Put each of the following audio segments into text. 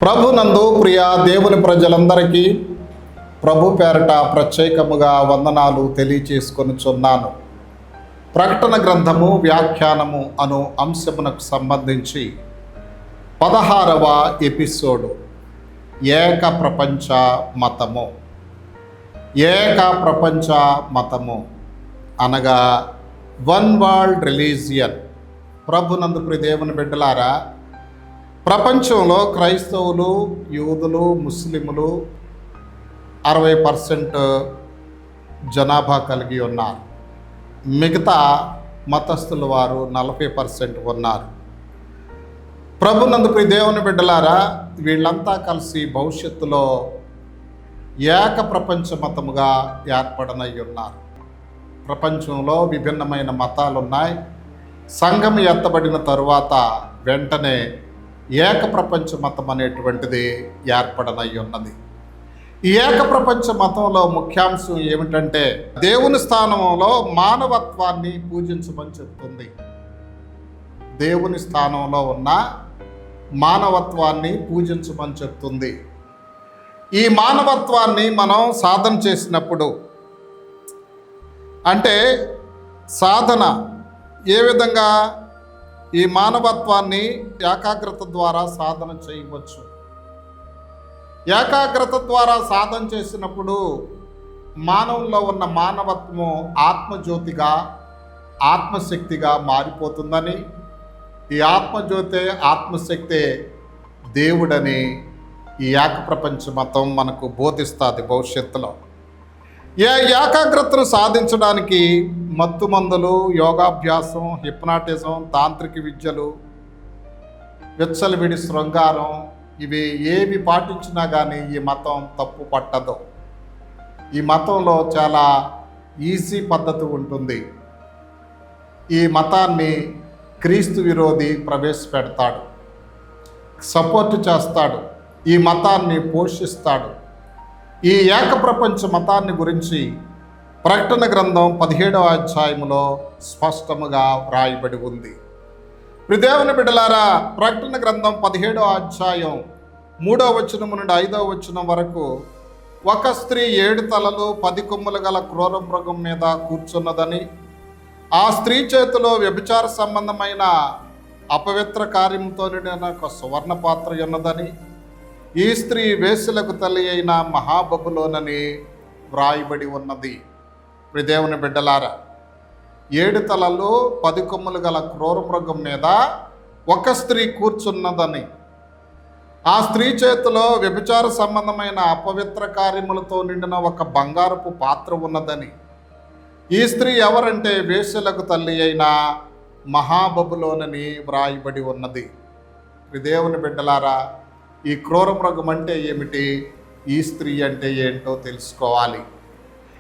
ప్రభునందు ప్రియ దేవుని ప్రజలందరికీ ప్రభు పేరట ప్రత్యేకముగా వందనాలు తెలియచేసుకొనుచున్నాను. ప్రకటన గ్రంథము వ్యాఖ్యానము అను అంశమునకు సంబంధించి 16వ ఎపిసోడు ఏక ప్రపంచ మతము. ఏక ప్రపంచ మతము అనగా వన్ వరల్డ్ రిలీజియన్. ప్రభునందు ప్రియ దేవుని బిడ్డలారా, ప్రపంచంలో క్రైస్తవులు, యూదులు, ముస్లిములు 60% జనాభా కలిగి ఉన్నారు. మిగతా మతస్థుల వారు 40% ఉన్నారు. ప్రభునందు ప్రియ దేవుని బిడ్డలారా, వీళ్ళంతా కలిసి భవిష్యత్తులో ఏక ప్రపంచ మతముగా ఏర్పడనై ఉన్నారు. ప్రపంచంలో విభిన్నమైన మతాలు ఉన్నాయి. సంఘం ఎత్తబడిన తరువాత వెంటనే ఏక ప్రపంచ మతం అనేటువంటిది ఏర్పడనై ఉన్నది. ఈ ఏక ప్రపంచ మతంలో ముఖ్యాంశం ఏమిటంటే దేవుని స్థానంలో మానవత్వాన్ని పూజించమని చెప్తుంది. దేవుని స్థానంలో ఉన్న మానవత్వాన్ని పూజించమని చెప్తుంది. ఈ మానవత్వాన్ని మనం సాధన చేసినప్పుడు, అంటే సాధన ఏ విధంగా ఈ మానవత్వాన్ని ఏకాగ్రత ద్వారా సాధన చేయవచ్చు. ఏకాగ్రత ద్వారా సాధన చేసినప్పుడు మానవుల్లో ఉన్న మానవత్వము ఆత్మజ్యోతిగా, ఆత్మశక్తిగా మారిపోతుందని, ఈ ఆత్మజ్యోతే, ఆత్మశక్తే దేవుడని ఈ ఏకప్రపంచ మతం మనకు బోధిస్తుంది. భవిష్యత్తులో ఏకాగ్రతను సాధించడానికి మత్తుమందులు, యోగాభ్యాసం, హిప్నాటిజం, తాంత్రిక విద్యలు, విచ్చలవిడి శృంగారం, ఇవి ఏవి పాటించినా కానీ ఈ మతం తప్పు పట్టదు. ఈ మతంలో చాలా ఈజీ పద్ధతి ఉంటుంది. ఈ మతాన్ని క్రీస్తు విరోధి ప్రవేశపెడతాడు, సపోర్ట్ చేస్తాడు, ఈ మతాన్ని పోషిస్తాడు. ఈ ఏక ప్రపంచ మతాన్ని గురించి ప్రకటన గ్రంథం 17వ అధ్యాయములో స్పష్టముగా వ్రాయబడి ఉంది. దేవుని బిడ్డలారా, ప్రకటన గ్రంథం 17వ అధ్యాయం 3వ వచనం నుండి 5వ వచనం వరకు ఒక స్త్రీ 7 తలలు 10 కొమ్ములు గల క్రూర మృగం మీద కూర్చున్నదని, ఆ స్త్రీ చేతిలో వ్యభిచార సంబంధమైన అపవిత్ర కార్యంతో నిండిన ఒక సువర్ణ పాత్ర ఉన్నదని, ఈ స్త్రీ వేశ్యలకు తల్లి అయిన మహాబబులోనని వ్రాయబడి ఉన్నది. దేవుని బిడ్డలారా, 7 తలలు 10 కొమ్ములు గల క్రూర మృగం మీద ఒక స్త్రీ కూర్చున్నదని, ఆ స్త్రీ చేతిలో వ్యభిచార సంబంధమైన అపవిత్ర కార్యములతో నిండిన ఒక బంగారపు పాత్ర ఉన్నదని, ఈ స్త్రీ ఎవరంటే వేశ్యలకు తల్లి అయిన మహాబబులోనని వ్రాయబడి ఉన్నది. దేవుని బిడ్డలారా, ఈ క్రూర మృగం అంటే ఏమిటి, ఈ స్త్రీ అంటే ఏంటో తెలుసుకోవాలి.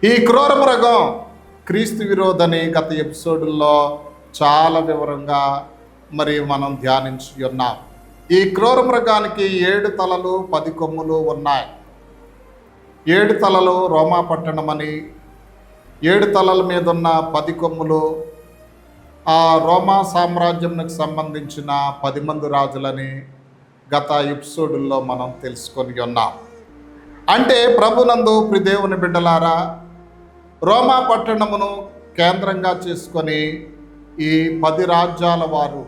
ఈ క్రూర మృగం క్రీస్తు విరోధని గత ఎపిసోడుల్లో చాలా వివరంగా మనం ధ్యానించి ఉన్నాం. ఈ క్రూర మృగానికి 7 తలలు 10 కొమ్ములు ఉన్నాయి. 7 తలలు రోమా పట్టణమని, 7 తలల మీద ఉన్న 10 కొమ్ములు ఆ రోమా సామ్రాజ్యంకు సంబంధించిన 10 మంది రాజులని గత ఎపిసోడుల్లో మనం తెలుసుకొని ఉన్నాం. అంటే ప్రభునందు ప్రియ దేవుని బిడ్డలారా, రోమా పట్టణమును కేంద్రంగా చేసుకొని ఈ 10 రాజ్యాల వారు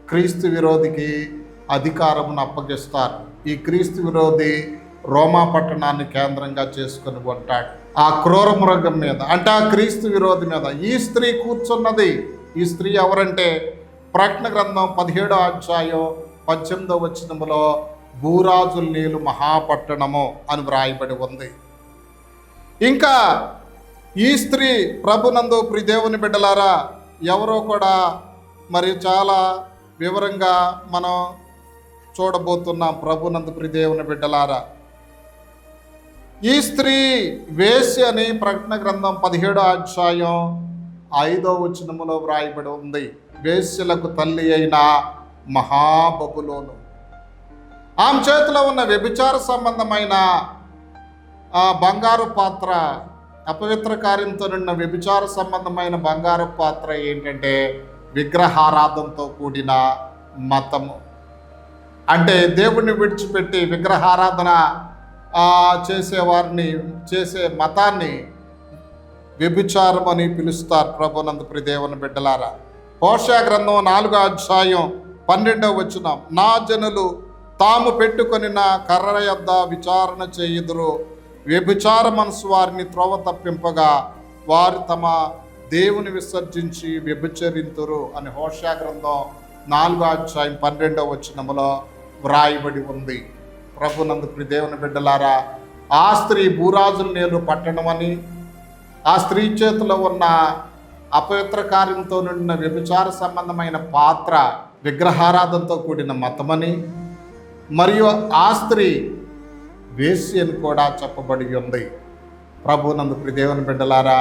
క్రీస్తు విరోధికి అధికారమును అప్పగిస్తారు. ఈ క్రీస్తు విరోధి రోమా పట్టణాన్ని కేంద్రంగా చేసుకొని ఉంటాడు. ఆ క్రూర మృగం మీద, అంటే ఆ క్రీస్తు విరోధి మీద ఈ స్త్రీ కూర్చున్నది. ఈ స్త్రీ ఎవరంటే ప్రకటన గ్రంథం 17వ అధ్యాయం 18వ వచనములో భూరాజుల నీలు మహాపట్టణము అని వ్రాయబడి ఉంది. ఇంకా ఈ స్త్రీ ప్రభునందు ప్రియ దేవుని బిడ్డలారా ఎవరో కూడా చాలా వివరంగా మనం చూడబోతున్నాం. ప్రభునందు ప్రియ దేవుని బిడ్డలారా, ఈ స్త్రీ వేశ్య అని ప్రకటన గ్రంథం 17వ అధ్యాయం 5వ వచనములో వ్రాయబడి ఉంది. వేశ్యలకు తల్లి అయిన మహాబబులోను. ఆమె చేతిలో ఉన్న వ్యభిచార సంబంధమైన ఆ బంగారు పాత్ర, అపవిత్ర కార్యంతో నిన్న వ్యభిచార సంబంధమైన బంగారు పాత్ర ఏంటంటే విగ్రహారాధనతో కూడిన మతము. అంటే దేవుణ్ణి విడిచిపెట్టి విగ్రహారాధన చేసేవారిని చేసే మతాన్ని వ్యభిచారం అని పిలుస్తారు. ప్రభునందు ప్రియ దేవుని బిడ్డలారా, హోషేయ గ్రంథం 4వ అధ్యాయం 12వ వచనం, నా జనులు తాము పెట్టుకొనిన కర్ర యొద్ద విచారణ చేయుదురు, వ్యభిచార మనసు వారిని త్రోవ తప్పింపగా వారు తమ దేవుని విసర్జించి వ్యభిచరింతురు అని హోషేయ గ్రంథం 4వ అధ్యాయం 12వ వచనములో వ్రాయబడి ఉంది. ప్రభునందు ప్రియ దేవుని బిడ్డలారా, ఆ స్త్రీ భూరాజుల నేలు పట్టణమని, ఆ స్త్రీ చేతిలో ఉన్న అపవిత్ర కార్యంతో నిండిన వ్యభిచార సంబంధమైన పాత్ర విగ్రహారాధనతో కూడిన మతమని, మరియు ఆ స్త్రీ వేశ్య అని కూడా చెప్పబడి ఉంది. ప్రభునందు ప్రియ దేవుని బిడ్డలారా,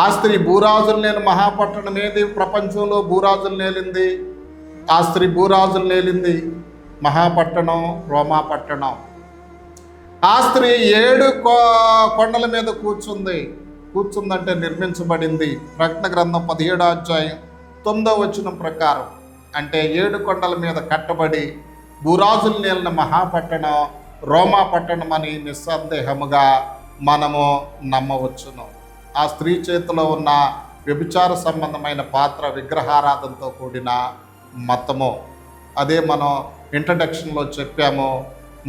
ఆ స్త్రీ భూరాజులు నేలు మహాపట్టణం ఏది ప్రపంచంలో భూరాజులు నేలింది? ఆ స్త్రీ భూరాజులు నేలింది మహాపట్టణం రోమా పట్టణం. ఆ స్త్రీ 7 కొండల మీద కూర్చుందంటే నిర్మించబడింది. ప్రకటన గ్రంథం 17వ అధ్యాయం 9వ వచనం ప్రకారం, అంటే 7 కొండల మీద కట్టబడి భూరాజులు నేలిన మహాపట్టణం రోమా పట్టణం అని నిస్సందేహముగా మనము నమ్మవచ్చును. ఆ స్త్రీ చేతిలో ఉన్న వ్యభిచార సంబంధమైన పాత్ర విగ్రహారాధనతో కూడిన మతము. అదే మనం ఇంట్రడక్షన్లో చెప్పాము.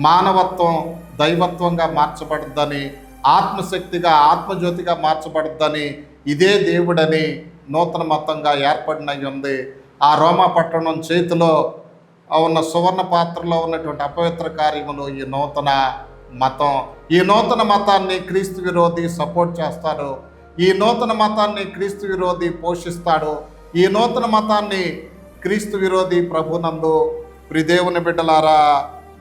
మానవత్వం దైవత్వంగా మార్చబడుద్దని, ఆత్మశక్తిగా ఆత్మజ్యోతిగా మార్చబడుద్దని, ఇదే దేవుడని నూతన మతంగా ఏర్పడినై ఉంది. ఆ రోమా పట్టణం చేతిలో ఉన్న సువర్ణ పాత్రలో ఉన్నటువంటి అపవిత్ర కార్యములు ఈ నూతన మతం. ఈ నూతన మతాన్ని క్రీస్తు విరోధి సపోర్ట్ చేస్తాడు. ఈ నూతన మతాన్ని క్రీస్తు విరోధి పోషిస్తాడు. ఈ నూతన మతాన్ని క్రీస్తు విరోధి ప్రభునందు ప్రియ దేవుని బిడ్డలారా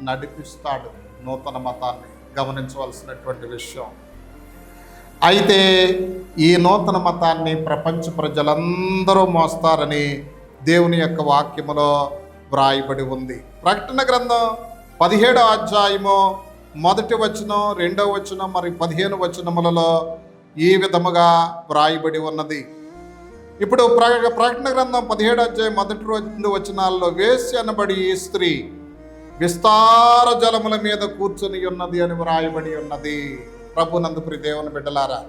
నడిపిస్తాడు. నూతన మతాన్ని గమనించవలసినటువంటి విషయం. అయితే ఈ నూతన మతాన్ని ప్రపంచ ప్రజలందరూ మోస్తారని దేవుని యొక్క వాక్యములో వ్రాయబడి ఉంది. ప్రకటన గ్రంథం 17వ అధ్యాయము 1వ వచనం, 2వ వచనం, మరి 15 వచనములలో ఈ విధముగా వ్రాయబడి ఉన్నది. ఇప్పుడు ప్రకటన గ్రంథం 17వ అధ్యాయం 1-2 వచనాల్లో వేశ్య అనబడి ఈ స్త్రీ విస్తార జలముల మీద కూర్చొని ఉన్నది అని వ్రాయబడి ఉన్నది. ప్రభునందు ప్రియ దేవుని బిడ్డలారా,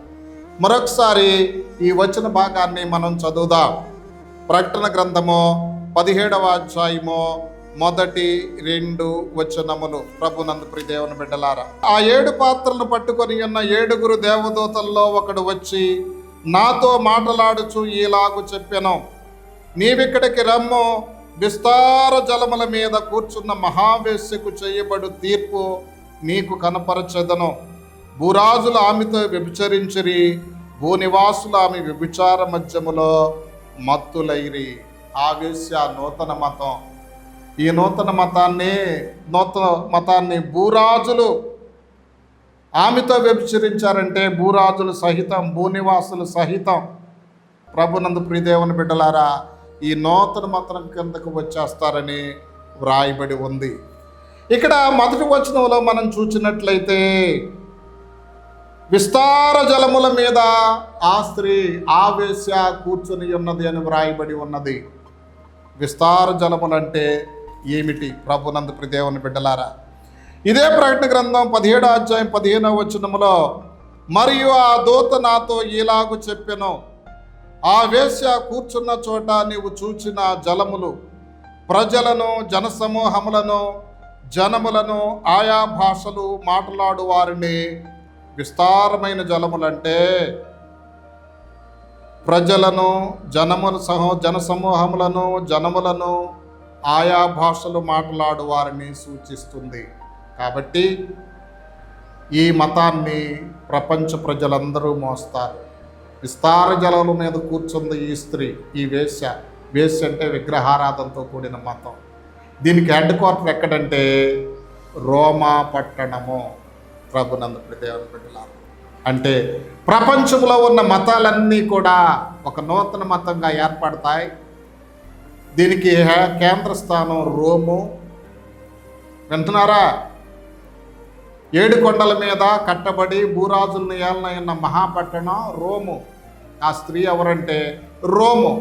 మరొకసారి ఈ వచన భాగాన్ని మనం చదువుదాం. ప్రకటన గ్రంథము 17వ అధ్యాయము 1-2 వచనములు. ప్రభునందు ప్రియ దేవుని బిడ్డలారా, ఆ 7 పాత్రలను పట్టుకొని ఉన్న 7 దేవదూతల్లో ఒకడు వచ్చి నాతో మాటలాడుచు ఈలాగు చెప్పెను, నీవిక్కడికి రమ్ము, విస్తార జలముల మీద కూర్చున్న మహావేశ్యకు చేయబడు తీర్పు నీకు కనపరచెదను. భూరాజులు ఆమెతో వ్యభిచరించిరి, భూనివాసులు ఆమె వ్యభిచార మధ్యములో మత్తులైరి. ఆ వేశ్య నూతన మతం. ఈ నూతన మతాన్ని భూరాజులు ఆమెతో వ్యభిచరించారంటే భూరాజులు సహితం, భూనివాసులు సహితం. ప్రభునందు ప్రియ దేవుని బిడ్డలారా, ఈ నూతన మతం కిందకు వచ్చేస్తారని వ్రాయబడి ఉంది. ఇక్కడ 1వ వచనంలో మనం చూసినట్లయితే విస్తార జలముల మీద ఆ స్త్రీ ఆ వేశ్య కూర్చొని ఉన్నది అని వ్రాయబడి ఉన్నది. విస్తార జలములంటే ఏమిటి? ప్రభునందు ప్రియ దేవుని బిడ్డలారా, ఇదే ప్రకటన గ్రంథం 17వ అధ్యాయం 15వ వచనములో, మరియు ఆ దూత నాతో ఈలాగు చెప్పెను, ఆ వేశ్య కూర్చున్న చోట నీవు చూచిన జలములు ప్రజలను, జనసమూహములను, జనములను, ఆయా భాషలు మాట్లాడు వారిని, విస్తారమైన జలములంటే ప్రజలను, జనసమూహములను, జనములను, ఆయా భాషలు మాట్లాడు వారిని సూచిస్తుంది. కాబట్టి ఈ మతాన్ని ప్రపంచ ప్రజలందరూ మోస్తారు. విస్తార జలాల మీద కూర్చుంది ఈ స్త్రీ, ఈ వేశ్య. వేశ్య అంటే విగ్రహారాధనతో కూడిన మతం. దీనికి హెడ్ క్వార్టర్ ఎక్కడంటే రోమా పట్టణము. ప్రభునందు ప్రియ దేవుని బిడ్డలారా, అంటే ప్రపంచంలో ఉన్న మతాలన్నీ కూడా ఒక నూతన మతంగా ఏర్పడతాయి. దీనికి కేంద్ర స్థానం రోము. వింటున్నారా? 7 కొండల మీద కట్టబడి భూరాజులను ఏలనైన మహాపట్టణం రోము. ఆ స్త్రీ ఎవరంటే రోము.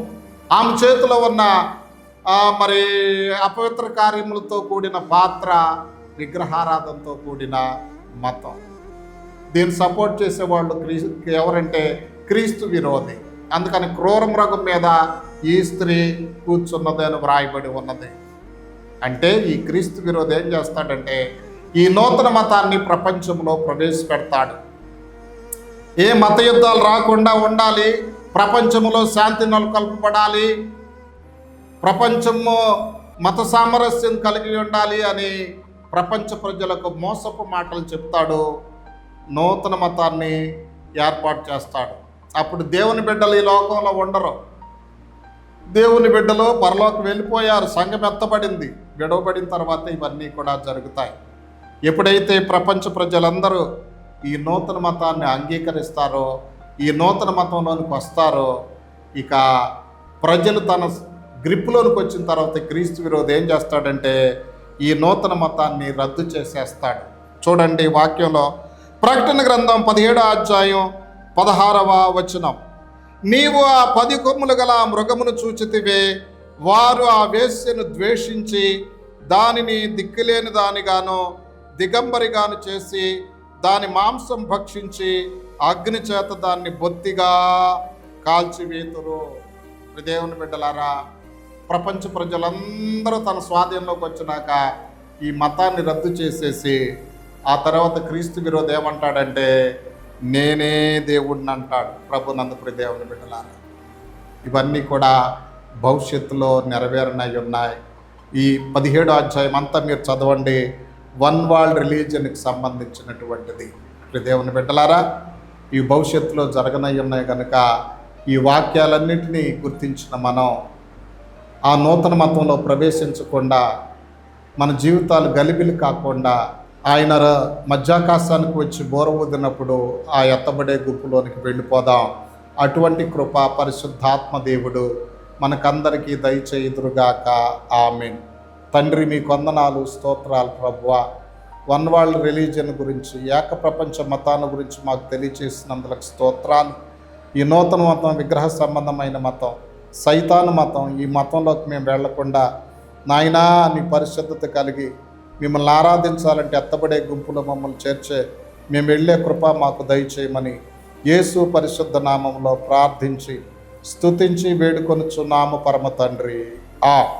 ఆమె చేతిలో ఉన్న మరి అపవిత్ర కార్యములతో కూడిన పాత్ర, విగ్రహారాధనతో కూడిన మతం. దీన్ని సపోర్ట్ చేసేవాళ్ళు ఎవరంటే క్రీస్తు విరోధి. అందుకని క్రూర మృగం మీద ఈ స్త్రీ కూర్చున్నది అని వ్రాయబడి ఉన్నది. అంటే ఈ క్రీస్తు విరోధి ఏం చేస్తాడంటే ఈ నూతన మతాన్ని ప్రపంచంలో ప్రవేశపెడతాడు. ఏ మత యుద్ధాలు రాకుండా ఉండాలి, ప్రపంచంలో శాంతి నెలకొల్పబడాలి, ప్రపంచము మత సామరస్యం కలిగి ఉండాలి అని ప్రపంచ ప్రజలకు మోసపు మాటలు చెప్తాడు. నూతన మతాన్ని ఏర్పాటు చేస్తాడు. అప్పుడు దేవుని బిడ్డలు ఈ లోకంలో ఉండరు. దేవుని బిడ్డలు పరలోకి వెళ్ళిపోయారు. సంఘం ఎత్తబడింది. విడవబడిన తర్వాత ఇవన్నీ కూడా జరుగుతాయి. ఎప్పుడైతే ప్రపంచ ప్రజలందరూ ఈ నూతన మతాన్ని అంగీకరిస్తారో, ఈ నూతన మతంలోనికి వస్తారో, ఇక ప్రజలు తన గ్రిప్లోనికి వచ్చిన తర్వాత క్రీస్తు విరోధి ఏం చేస్తాడంటే ఈ నూతన మతాన్ని రద్దు చేసేస్తాడు. చూడండి వాక్యంలో ప్రకటన గ్రంథం 17వ అధ్యాయం 16వ వచనం. నీవు ఆ 10 కొమ్ములు గల మృగమును చూచితివే, వారు ఆ వేశ్యను ద్వేషించి దానిని దిక్కులేని దానిగాను దిగంబరిగాను చేసి దాని మాంసం భక్షించి అగ్ని చేత దాన్ని బొత్తిగా కాల్చివేతురు. దేవుని బిడ్డలారా, ప్రపంచ ప్రజలందరూ తన స్వాధీనంలోకి వచ్చినాక ఈ మతాన్ని రద్దు చేసేసి ఆ తర్వాత క్రీస్తు విరోధి ఏమంటాడంటే నేనే దేవుడిని అంటాడు. ప్రభునందు దేవుని బిడ్డలారా, ఇవన్నీ కూడా భవిష్యత్తులో నెరవేరనై ఉన్నాయి. ఈ 17వ అధ్యాయం అంతా మీరు చదవండి. వన్ వరల్డ్ రిలీజియన్కి సంబంధించినటువంటిది. దేవుని బిడ్డలారా, ఈ భవిష్యత్తులో జరగనై ఉన్నాయి కనుక ఈ వాక్యాలన్నింటినీ గుర్తించిన మనం ఆ నూతన మతంలో ప్రవేశించకుండా, మన జీవితాలు గలిబిలి కాకుండా, ఆయన మధ్యాకాశానికి వచ్చి బోర ఊదినప్పుడు ఆ ఎత్తబడే గుంపులోనికి వెళ్ళిపోదాం. అటువంటి కృప పరిశుద్ధాత్మ దేవుడు మనకందరికీ దయచేయుదురుగాక. ఆమేన్. తండ్రి, మీ వందనాలు, స్తోత్రాలు ప్రభువా. వన్ వరల్డ్ రిలీజియన్ గురించి, ఏక ప్రపంచ మతాన్ని గురించి మాకు తెలియచేసినందుకు స్తోత్రాలు. ఈ నూతన మతం విగ్రహ సంబంధమైన మతం, సైతాను మతం, ఈ మతంలోకి మేము వెళ్లకుండా నాయనా నీ పరిశుద్ధత కలిగి మిమ్మల్ని ఆరాధించాలంటే ఎత్తబడే గుంపులో మమ్మల్ని చేర్చే మేము వెళ్ళే కృప మాకు దయచేయమని యేసు పరిశుద్ధ నామంలో ప్రార్థించి స్తుతించి వేడుకొనుచున్నాము పరమ తండ్రి.